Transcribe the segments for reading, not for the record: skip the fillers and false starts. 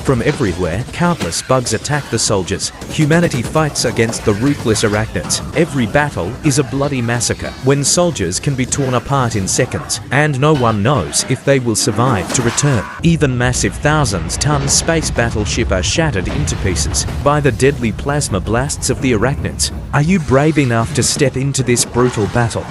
From everywhere, countless bugs attack the soldiers. Humanity fights against the ruthless Arachnids. Every battle is a bloody massacre, when soldiers can be torn apart in seconds, and no one knows if they will survive to return. Even massive thousands-ton space battleship are shattered into pieces by the deadly plasma blasts of the Arachnids. Are you brave enough to step into this brutal battle?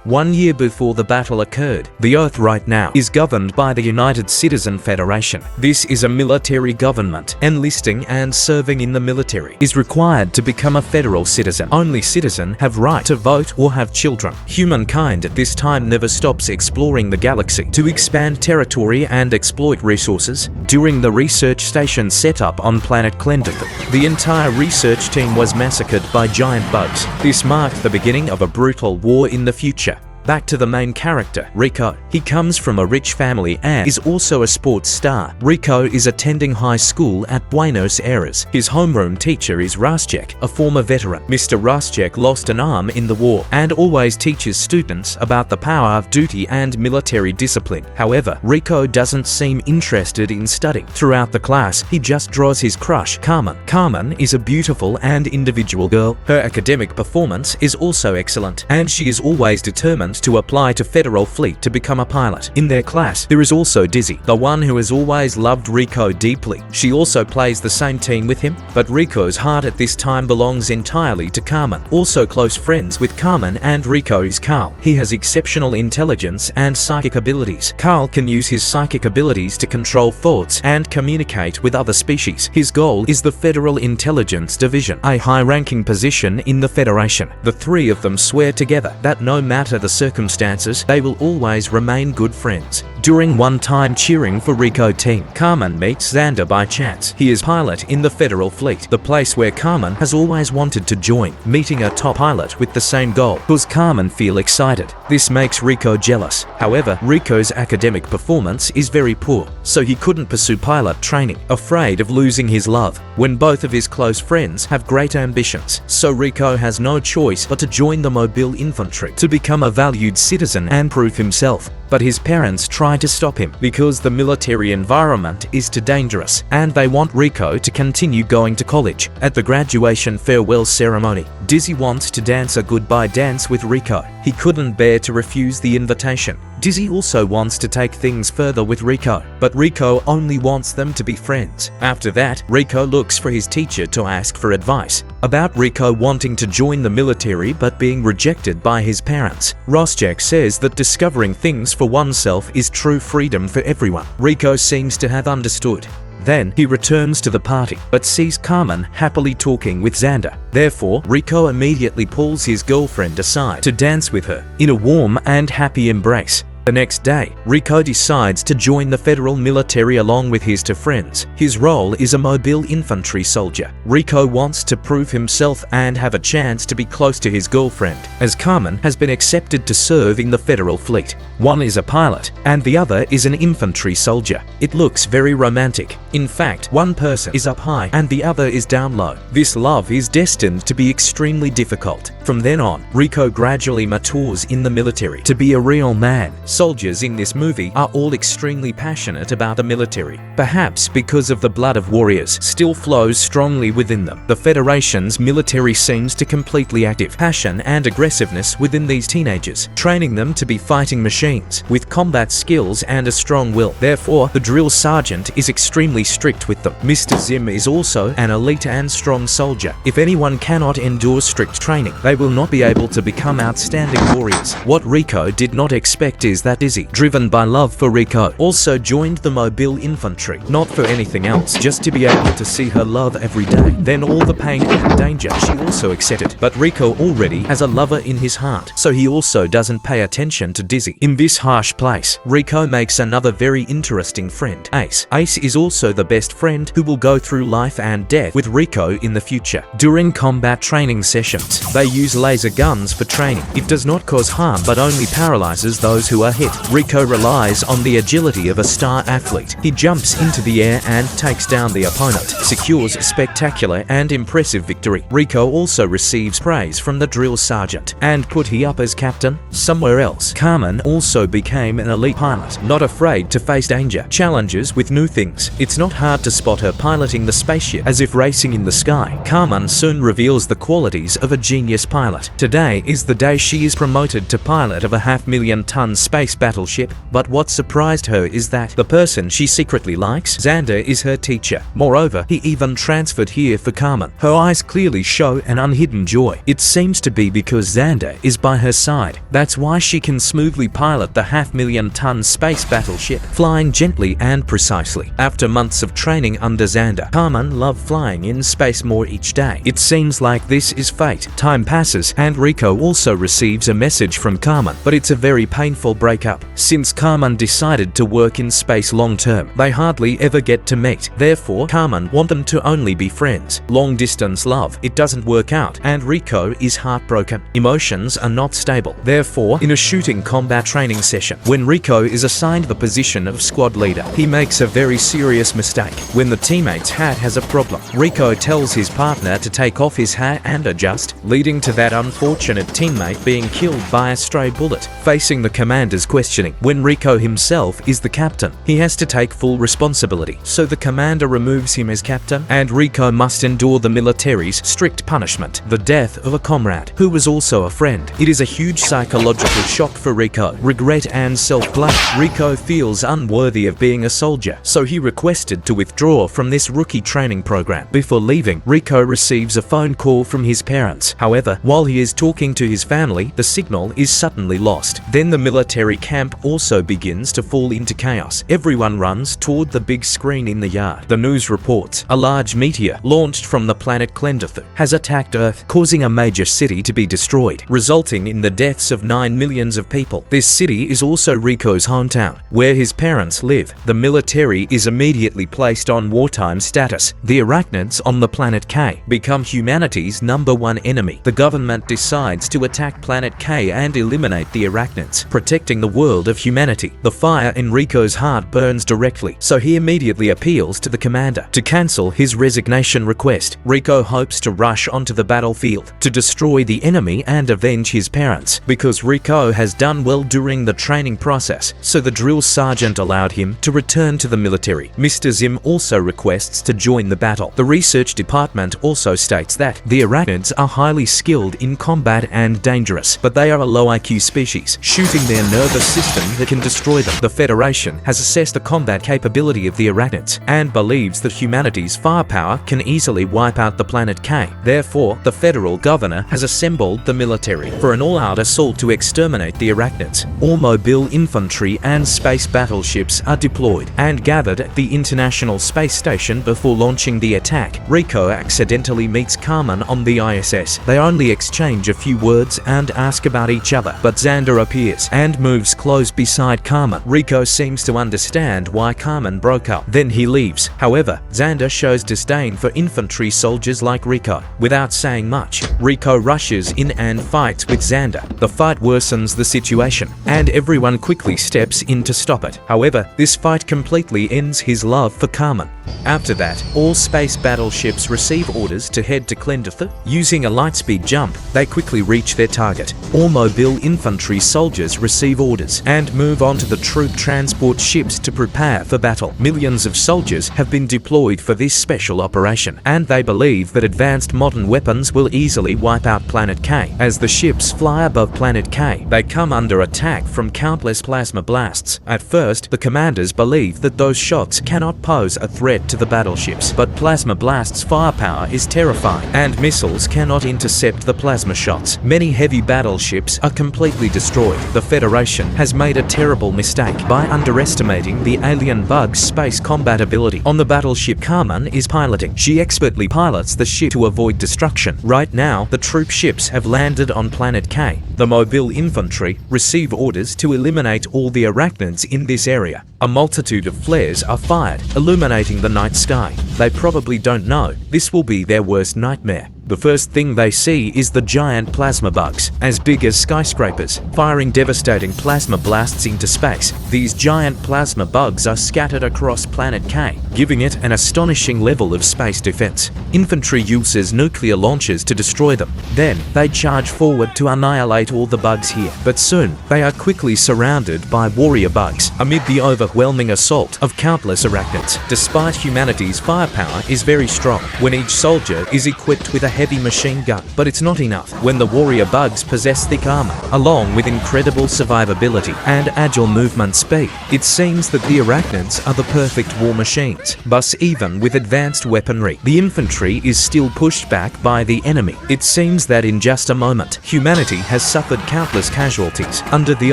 1 year before the battle occurred, the Earth right now is governed by the United Citizen Federation. This is a military government. Enlisting and serving in the military is required to become a federal citizen. Only citizens have right to vote or have children. Humankind at this time never stops exploring the galaxy to expand territory and exploit resources. During the research station set up on planet Clenderton, the entire research team was massacred by giant bugs. This marked the beginning of a brutal war in the future. Back to the main character, Rico. He comes from a rich family and is also a sports star. Rico is attending high school at Buenos Aires. His homeroom teacher is Raschek, a former veteran. Mr. Raschek lost an arm in the war and always teaches students about the power of duty and military discipline. However, Rico doesn't seem interested in studying. Throughout the class, he just draws his crush, Carmen. Carmen is a beautiful and individual girl. Her academic performance is also excellent, and she is always determined to apply to Federal Fleet to become a pilot. In their class, there is also Dizzy, the one who has always loved Rico deeply. She also plays the same team with him, but Rico's heart at this time belongs entirely to Carmen. Also close friends with Carmen and Rico is Carl. He has exceptional intelligence and psychic abilities. Carl can use his psychic abilities to control thoughts and communicate with other species. His goal is the Federal Intelligence Division, a high-ranking position in the Federation. The three of them swear together that no matter the circumstances, they will always remain good friends. During one time cheering for Rico team, Carmen meets Xander by chance. He is pilot in the Federal Fleet, the place where Carmen has always wanted to join. Meeting a top pilot with the same goal does Carmen feel excited. This makes Rico jealous. However, Rico's academic performance is very poor, so he couldn't pursue pilot training, afraid of losing his love, when both of his close friends have great ambitions. So Rico has no choice but to join the Mobile Infantry to become a valued citizen and prove himself. But his parents try to stop him because the military environment is too dangerous, and they want Rico to continue going to college. At the graduation farewell ceremony, Dizzy wants to dance a goodbye dance with Rico. He couldn't bear to refuse the invitation. Dizzy also wants to take things further with Rico, but Rico only wants them to be friends. After that, Rico looks for his teacher to ask for advice about Rico wanting to join the military but being rejected by his parents. Raschek says that discovering things for oneself is true freedom for everyone. Rico seems to have understood. Then, he returns to the party, but sees Carmen happily talking with Xander. Therefore, Rico immediately pulls his girlfriend aside to dance with her in a warm and happy embrace. The next day, Rico decides to join the federal military along with his two friends. His role is a mobile infantry soldier. Rico wants to prove himself and have a chance to be close to his girlfriend, as Carmen has been accepted to serve in the Federal Fleet. One is a pilot, and the other is an infantry soldier. It looks very romantic. In fact, one person is up high and the other is down low. This love is destined to be extremely difficult. From then on, Rico gradually matures in the military to be a real man. Soldiers in this movie are all extremely passionate about the military, perhaps because of the blood of warriors still flows strongly within them. The Federation's military seems to completely active passion and aggressiveness within these teenagers, training them to be fighting machines with combat skills and a strong will. Therefore, the drill sergeant is extremely strict with them. Mr. Zim is also an elite and strong soldier. If anyone cannot endure strict training, they will not be able to become outstanding warriors. What Rico did not expect is that Dizzy, driven by love for Rico, also joined the Mobile Infantry, not for anything else, just to be able to see her love every day. Then all the pain and danger she also accepted. But Rico already has a lover in his heart, so he also doesn't pay attention to Dizzy. In this harsh place, Rico makes another very interesting friend, Ace. Ace is also the best friend who will go through life and death with Rico in the future. During combat training sessions, they use laser guns for training. It does not cause harm but only paralyzes those who are hit. Rico relies on the agility of a star athlete. He jumps into the air and takes down the opponent, secures a spectacular and impressive victory. Rico also receives praise from the drill sergeant and put he up as captain somewhere else. Carmen also also became an elite pilot, not afraid to face danger, challenges with new things. It's not hard to spot her piloting the spaceship as if racing in the sky. Carmen soon reveals the qualities of a genius pilot. Today is the day she is promoted to pilot of a 500,000-ton space battleship, but what surprised her is that the person she secretly likes, Xander, is her teacher. Moreover, he even transferred here for Carmen. Her eyes clearly show an unhidden joy. It seems to be because Xander is by her side. That's why she can smoothly pilot the 500,000-ton space battleship, flying gently and precisely. After months of training under Xander, Carmen loved flying in space more each day. It seems like this is fate. Time passes, and Rico also receives a message from Carmen, but it's a very painful breakup. Since Carmen decided to work in space long term, they hardly ever get to meet. Therefore, Carmen wants them to only be friends. Long distance love, it doesn't work out, and Rico is heartbroken. Emotions are not stable. Therefore, in a shooting combat training session, when Rico is assigned the position of squad leader, he makes a very serious mistake. When the teammate's hat has a problem, Rico tells his partner to take off his hat and adjust, leading to that unfortunate teammate being killed by a stray bullet. Facing the commander's questioning, when Rico himself is the captain, he has to take full responsibility. So the commander removes him as captain, and Rico must endure the military's strict punishment, the death of a comrade who was also a friend. It is a huge psychological shock for Rico, regret and self-blame. Rico feels unworthy of being a soldier, so he requested to withdraw from this rookie training program. Before leaving, Rico receives a phone call from his parents. However, while he is talking to his family, the signal is suddenly lost. Then the military camp also begins to fall into chaos. Everyone runs toward the big screen in the yard. The news reports a large meteor launched from the planet Clendathu has attacked Earth, causing a major city to be destroyed, resulting in the deaths of 9 million of people. This city is also Rico's hometown, where his parents live. The military is immediately placed on wartime status. The Arachnids on the planet K become humanity's #1 enemy. The government decides to attack planet K and eliminate the Arachnids, protecting the world of humanity. The fire in Rico's heart burns directly, so he immediately appeals to the commander to cancel his resignation request. Rico hopes to rush onto the battlefield to destroy the enemy and avenge his parents, because Rico has done well during the training process, so the drill sergeant allowed him to return to the military. Mr. Zim also requests to join the battle. The research department also states that the Arachnids are highly skilled in combat and dangerous, but they are a low IQ species, shooting their nervous system that can destroy them. The Federation has assessed the combat capability of the Arachnids and believes that humanity's firepower can easily wipe out the planet K. Therefore, the federal governor has assembled the military for an all-out assault to exterminate the Arachnids. All mobile infantry and space battleships are deployed and gathered at the International Space Station before launching the attack. Rico accidentally meets Carmen on the ISS. They only exchange a few words and ask about each other, but Xander appears and moves close beside Carmen. Rico seems to understand why Carmen broke up. Then he leaves. However, Xander shows disdain for infantry soldiers like Rico. Without saying much, Rico rushes in and fights with Xander. The fight worsens the situation, and everyone quickly steps in to stop it. However, this fight completely ends his love for Carmen. After that, all space battleships receive orders to head to Clendathu. Using a lightspeed jump, they quickly reach their target. All mobile infantry soldiers receive orders and move on to the troop transport ships to prepare for battle. Millions of soldiers have been deployed for this special operation, and they believe that advanced modern weapons will easily wipe out Planet K. As the ships fly above Planet K, they come under attack from countless plasma blasts. At first, the commanders believe that those shots cannot pose a threat to the battleships, but plasma blasts' firepower is terrifying, and missiles cannot intercept the plasma shots. Many heavy battleships are completely destroyed. The Federation has made a terrible mistake by underestimating the alien bug's space combat ability. On the battleship Carmen is piloting, she expertly pilots the ship to avoid destruction. Right now, the troop ships have landed on Planet K. The mobile infantry receive orders to eliminate all the Arachnids in this area. A multitude of flares are fired, illuminating the night sky. They probably don't know this will be their worst nightmare. The first thing they see is the giant plasma bugs, as big as skyscrapers, firing devastating plasma blasts into space. These giant plasma bugs are scattered across planet K, giving it an astonishing level of space defense. Infantry uses nuclear launchers to destroy them. Then, they charge forward to annihilate all the bugs here. But soon, they are quickly surrounded by warrior bugs, amid the overwhelming assault of countless arachnids. Despite humanity's firepower is very strong, when each soldier is equipped with a heavy machine gun. But it's not enough when the warrior bugs possess thick armor, along with incredible survivability and agile movement speed. It seems that the arachnids are the perfect war machines. Thus, even with advanced weaponry, the infantry is still pushed back by the enemy. It seems that in just a moment, humanity has suffered countless casualties under the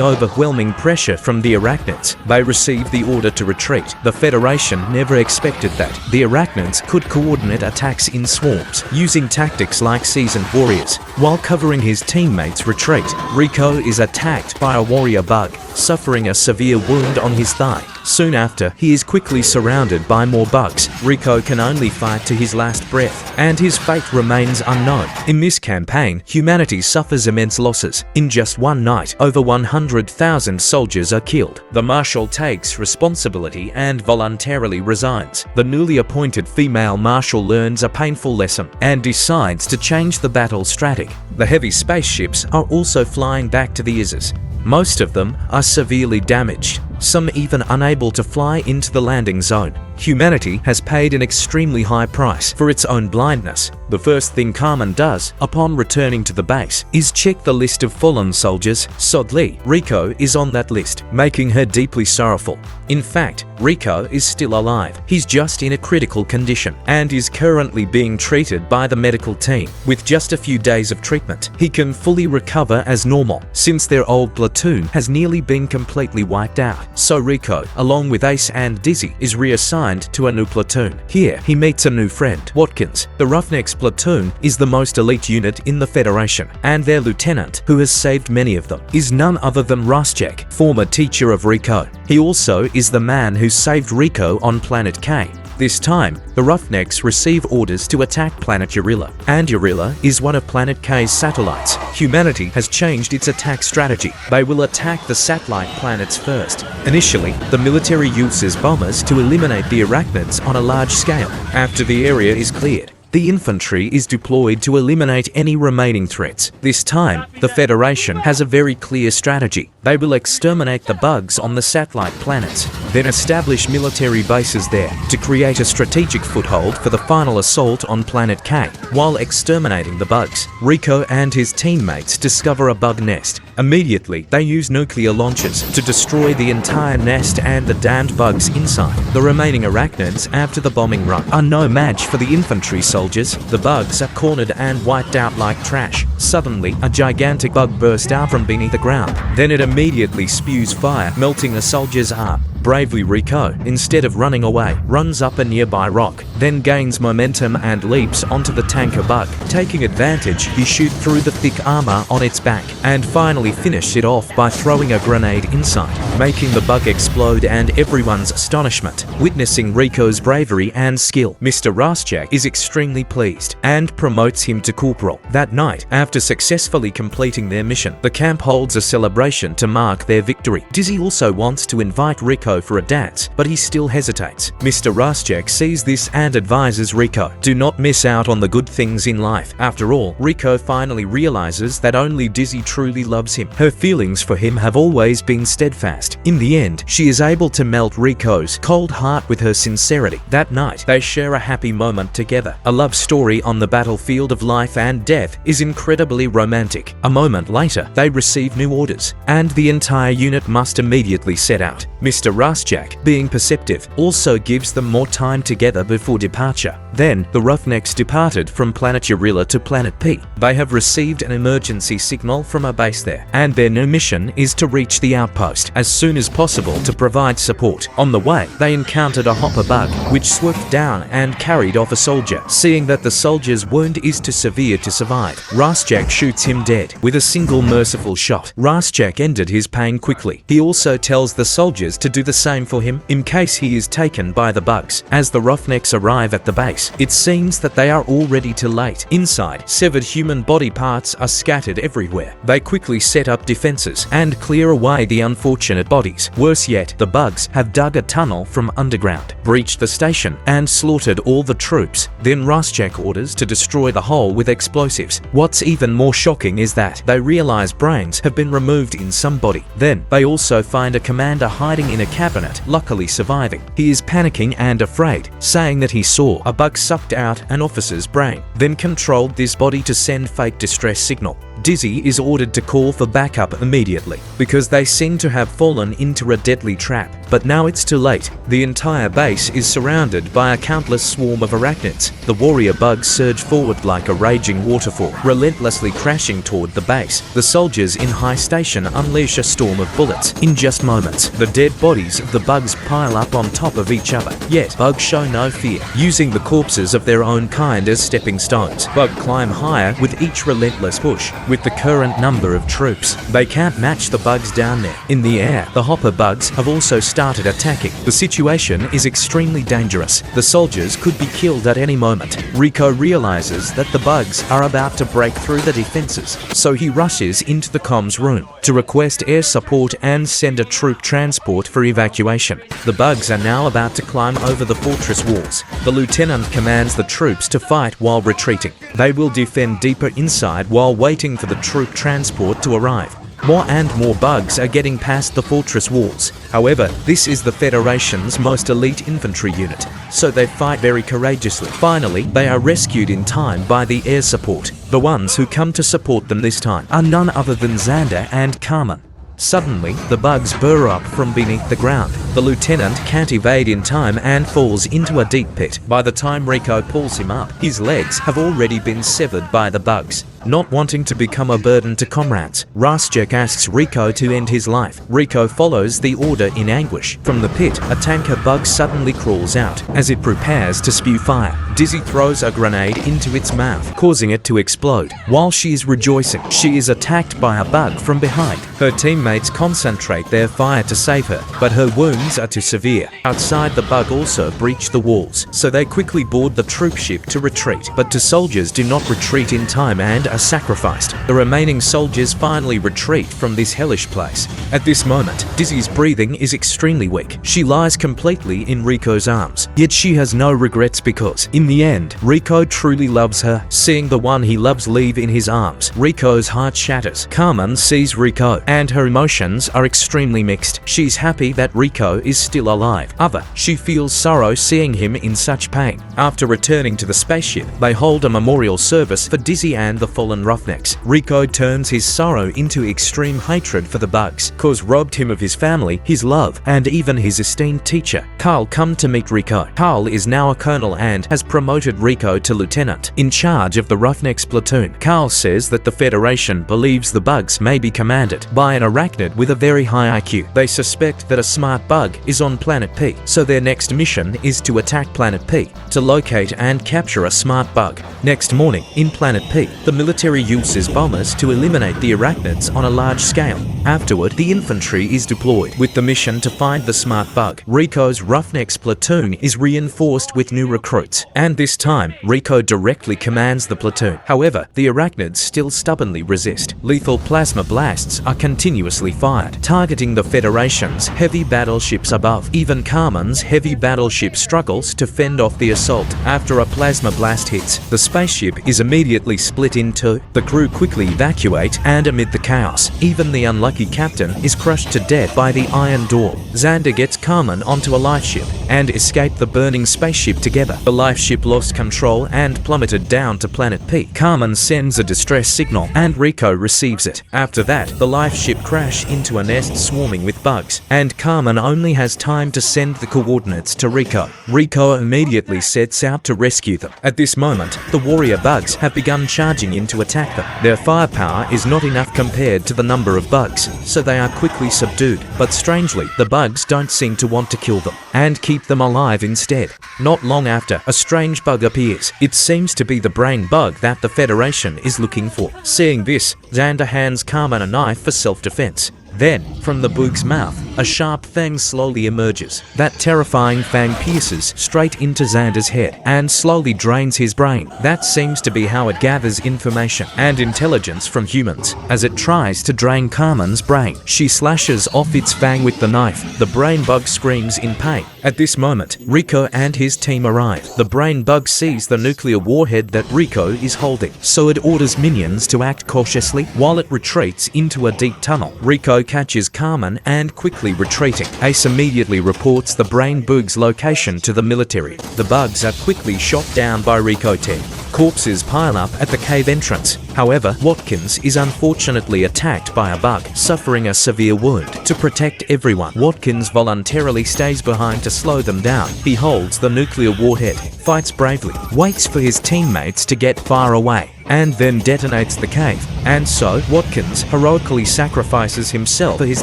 overwhelming pressure from the arachnids. They received the order to retreat. The Federation never expected that. The arachnids could coordinate attacks in swarms, using tactics like seasoned warriors. While covering his teammates' retreat, Rico is attacked by a warrior bug, suffering a severe wound on his thigh. Soon after, he is quickly surrounded by more bugs. Rico can only fight to his last breath, and his fate remains unknown. In this campaign, humanity suffers immense losses. In just one night, over 100,000 soldiers are killed. The Marshal takes responsibility and voluntarily resigns. The newly appointed female Marshal learns a painful lesson and decides to change the battle strategy. The heavy spaceships are also flying back to the ISS. Most of them are severely damaged, some even unable to fly into the landing zone. Humanity has paid an extremely high price for its own blindness. The first thing Carmen does upon returning to the base is check the list of fallen soldiers. Sadly, Rico is on that list, making her deeply sorrowful. In fact, Rico is still alive. He's just in a critical condition and is currently being treated by the medical team. With just a few days of treatment, he can fully recover as normal, since their old platoon has nearly been completely wiped out. So Rico, along with Ace and Dizzy, is reassigned to a new platoon. Here, he meets a new friend, Watkins. The Roughnecks platoon is the most elite unit in the Federation, and their lieutenant, who has saved many of them, is none other than Raschek, former teacher of Rico. He also is the man who saved Rico on Planet K. This time, the Roughnecks receive orders to attack planet Urilla, and Urilla is one of Planet K's satellites. Humanity has changed its attack strategy. They will attack the satellite planets first. Initially, the military uses bombers to eliminate the Arachnids on a large scale. After the area is cleared, the infantry is deployed to eliminate any remaining threats. This time, the Federation has a very clear strategy. They will exterminate the bugs on the satellite planets, then establish military bases there to create a strategic foothold for the final assault on Planet K. While exterminating the bugs, Rico and his teammates discover a bug nest. Immediately, they use nuclear launchers to destroy the entire nest and the damned bugs inside. The remaining arachnids after the bombing run are no match for the infantry soldiers. The bugs are cornered and wiped out like trash. Suddenly, a gigantic bug bursts out from beneath the ground. Then it immediately spews fire, melting the soldier's arm. Bravely, Rico, instead of running away, runs up a nearby rock, then gains momentum and leaps onto the tanker bug. Taking advantage, he shoots through the thick armor on its back, and finally finish it off by throwing a grenade inside, making the bug explode and everyone's astonishment. Witnessing Rico's bravery and skill, Mr. Raschek is extremely pleased and promotes him to corporal. That night, after successfully completing their mission, the camp holds a celebration to mark their victory. Dizzy also wants to invite Rico for a dance, but he still hesitates. Mr. Raschek sees this and advises Rico, do not miss out on the good things in life. After all, Rico finally realizes that only Dizzy truly loves him. Her feelings for him have always been steadfast. In the end, she is able to melt Rico's cold heart with her sincerity. That night, they share a happy moment together. A love story on the battlefield of life and death is incredibly romantic. A moment later, they receive new orders, and the entire unit must immediately set out. Mr. Raschek, being perceptive, also gives them more time together before departure. Then, the Roughnecks departed from planet Urilla to planet P. They have received an emergency signal from a base there, and their new mission is to reach the outpost as soon as possible to provide support. On the way, they encountered a hopper bug, which swooped down and carried off a soldier. Seeing that the soldier's wound is too severe to survive, Raschek shoots him dead with a single merciful shot. Raschek ended his pain quickly. He also tells the soldiers to do the same for him, in case he is taken by the bugs. As the Roughnecks arrive at the base, it seems that they are already too late. Inside, severed human body parts are scattered everywhere. They quickly set up defenses and clear away the unfortunate bodies. Worse yet, the bugs have dug a tunnel from underground, breached the station, and slaughtered all the troops. Then Raschek orders to destroy the whole with explosives. What's even more shocking is that they realize brains have been removed in some body. Then they also find a commander hiding in a cabinet, luckily surviving. He is panicking and afraid, saying that he saw a bug sucked out an officer's brain, then controlled this body to send fake distress signal. Dizzy is ordered to call for backup immediately, because they seem to have fallen into a deadly trap. But now it's too late. The entire base is surrounded by a countless swarm of arachnids. The warrior bugs surge forward like a raging waterfall, relentlessly crashing toward the base. The soldiers in high station unleash a storm of bullets. In just moments, the dead bodies of the bugs pile up on top of each other. Yet, bugs show no fear, using the corpses of their own kind as stepping stones. Bugs climb higher with each relentless push. With the current number of troops, they can't match the bugs down there. In the air, the hopper bugs have also started attacking. The situation is extremely dangerous. The soldiers could be killed at any moment. Rico realizes that the bugs are about to break through the defenses, so he rushes into the comms room to request air support and send a troop transport for evacuation. The bugs are now about to climb over the fortress walls. The lieutenant commands the troops to fight while retreating. They will defend deeper inside while waiting for the troop transport to arrive. More and more bugs are getting past the fortress walls. However, this is the Federation's most elite infantry unit, so they fight very courageously. Finally, they are rescued in time by the air support. The ones who come to support them this time are none other than Xander and Carmen. Suddenly, the bugs burrow up from beneath the ground. The lieutenant can't evade in time and falls into a deep pit. By the time Rico pulls him up, his legs have already been severed by the bugs. Not wanting to become a burden to comrades, Raschek asks Rico to end his life. Rico follows the order in anguish. From the pit, a tanker bug suddenly crawls out. As it prepares to spew fire, Dizzy throws a grenade into its mouth, causing it to explode. While she is rejoicing, she is attacked by a bug from behind. Her teammates concentrate their fire to save her, but her wounds are too severe. Outside, the bug also breach the walls, so they quickly board the troop ship to retreat. But two soldiers do not retreat in time and are sacrificed. The remaining soldiers finally retreat from this hellish place. At this moment, Dizzy's breathing is extremely weak. She lies completely in Rico's arms, yet she has no regrets because, in the end, Rico truly loves her. Seeing the one he loves leave in his arms, Rico's heart shatters. Carmen sees Rico, and her emotions are extremely mixed. She's happy that Rico is still alive. She feels sorrow seeing him in such pain. After returning to the spaceship, they hold a memorial service for Dizzy and the fallen Roughnecks. Rico turns his sorrow into extreme hatred for the bugs, cause robbed him of his family, his love, and even his esteemed teacher. Carl come to meet Rico. Carl is now a colonel and has promoted Rico to lieutenant, in charge of the Roughnecks platoon. Carl says that the Federation believes the bugs may be commanded by an arachnid with a very high IQ. They suspect that a smart bug is on Planet P, so their next mission is to attack Planet P, to locate and capture a smart bug. Next morning, in Planet P, the military uses bombers to eliminate the arachnids on a large scale. Afterward, the infantry is deployed with the mission to find the smart bug. Rico's Roughnecks platoon is reinforced with new recruits, and this time, Rico directly commands the platoon. However, the arachnids still stubbornly resist. Lethal plasma blasts are continuously fired, targeting the Federation's heavy battleships above. Even Carmen's heavy battleship struggles to fend off the assault. After a plasma blast hits, the spaceship is immediately split in two. The crew quickly evacuate, and amid the chaos, even the unlucky captain is crushed to death by the iron door. Xander gets Carmen onto a lifeship and escape the burning spaceship together. The lifeship lost control and plummeted down to Planet P. Carmen sends a distress signal and Rico receives it. After that, the lifeship crash into a nest swarming with bugs, and Carmen only has time to send the coordinates to Rico. Rico immediately sets out to rescue them. At this moment, the warrior bugs have begun charging in to attack them. Their firepower is not enough compared to the number of bugs, so they are quickly subdued. But strangely, the bugs don't seem to want to kill them, and keep them alive instead. Not long after, a strange bug appears. It seems to be the brain bug that the Federation is looking for. Seeing this, Xander hands Carmen a knife for self-defense. Then, from the bug's mouth, a sharp fang slowly emerges. That terrifying fang pierces straight into Xander's head and slowly drains his brain. That seems to be how it gathers information and intelligence from humans. As it tries to drain Carmen's brain, she slashes off its fang with the knife. The brain bug screams in pain. At this moment, Rico and his team arrive. The brain bug sees the nuclear warhead that Rico is holding, so it orders minions to act cautiously while it retreats into a deep tunnel. Rico catches Carmen and quickly retreating. Ace immediately reports the brain bug's location to the military. The bugs are quickly shot down by Rico Ted. Corpses pile up at the cave entrance. However, Watkins is unfortunately attacked by a bug, suffering a severe wound. To protect everyone, Watkins voluntarily stays behind to slow them down. He holds the nuclear warhead, fights bravely, waits for his teammates to get far away, and then detonates the cave. And so, Watkins heroically sacrifices himself for his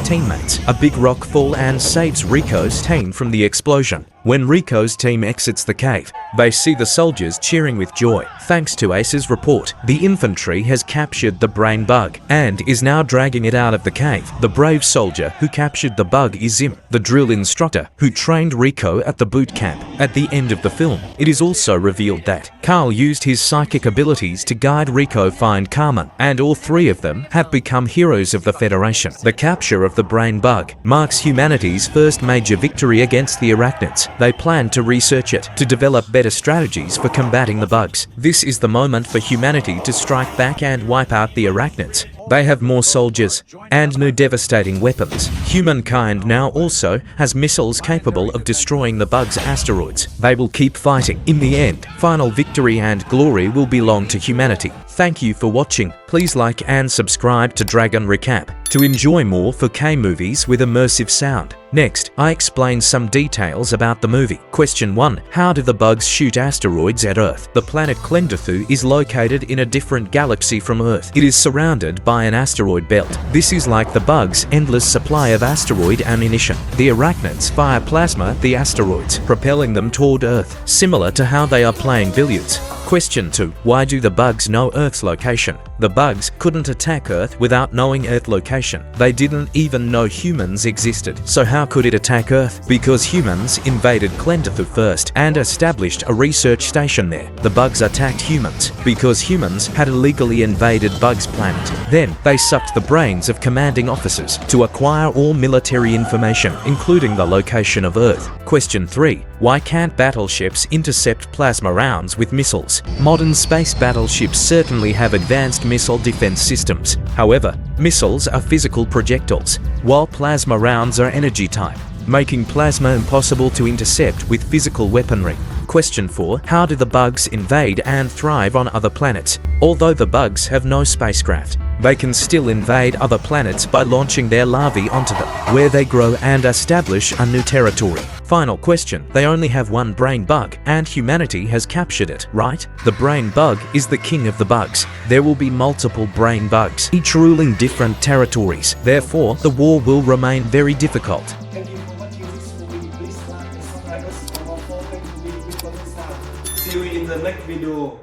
teammates. A big rock falls and saves Rico's team from the explosion. When Rico's team exits the cave, they see the soldiers cheering with joy. Thanks to Ace's report, the infantry has captured the brain bug and is now dragging it out of the cave. The brave soldier who captured the bug is Zim, the drill instructor who trained Rico at the boot camp. At the end of the film, it is also revealed that Carl used his psychic abilities to guide Rico find Carmen, and all three of them have become heroes of the Federation. The capture of the brain bug marks humanity's first major victory against the Arachnids. They plan to research it to develop better strategies for combating the bugs. This is the moment for humanity to strike back and wipe out the Arachnids. They have more soldiers and new devastating weapons. Humankind now also has missiles capable of destroying the bugs' asteroids. They will keep fighting. In the end, final victory and glory will belong to humanity. Thank you for watching. Please like and subscribe to Dragon Recap to enjoy more 4K movies with immersive sound. Next, I explain some details about the movie. Question 1. How do the bugs shoot asteroids at Earth? The planet Klendathu is located in a different galaxy from Earth. It is surrounded by an asteroid belt. This is like the bugs' endless supply of asteroid ammunition. The Arachnids fire plasma at the asteroids, propelling them toward Earth, similar to how they are playing billiards. Question 2. Why do the bugs know Earth's location? The bugs couldn't attack Earth without knowing Earth location. They didn't even know humans existed. So how could it attack Earth? Because humans invaded Klendathu first and established a research station there. The bugs attacked humans because humans had illegally invaded Bugs' planet. Then they sucked the brains of commanding officers to acquire all military information, including the location of Earth. Question 3. Why can't battleships intercept plasma rounds with missiles? Modern space battleships certainly have advanced missile defense systems. However, missiles are physical projectiles, while plasma rounds are energy type, making plasma impossible to intercept with physical weaponry. Question 4. How do the bugs invade and thrive on other planets? Although the bugs have no spacecraft, they can still invade other planets by launching their larvae onto them, where they grow and establish a new territory. Final question. They only have one brain bug, and humanity has captured it, right? The brain bug is the king of the bugs. There will be multiple brain bugs, each ruling different territories. Therefore, the war will remain very difficult. Thank you for watching this movie. Please like and subscribe us for more content. See you in the next video.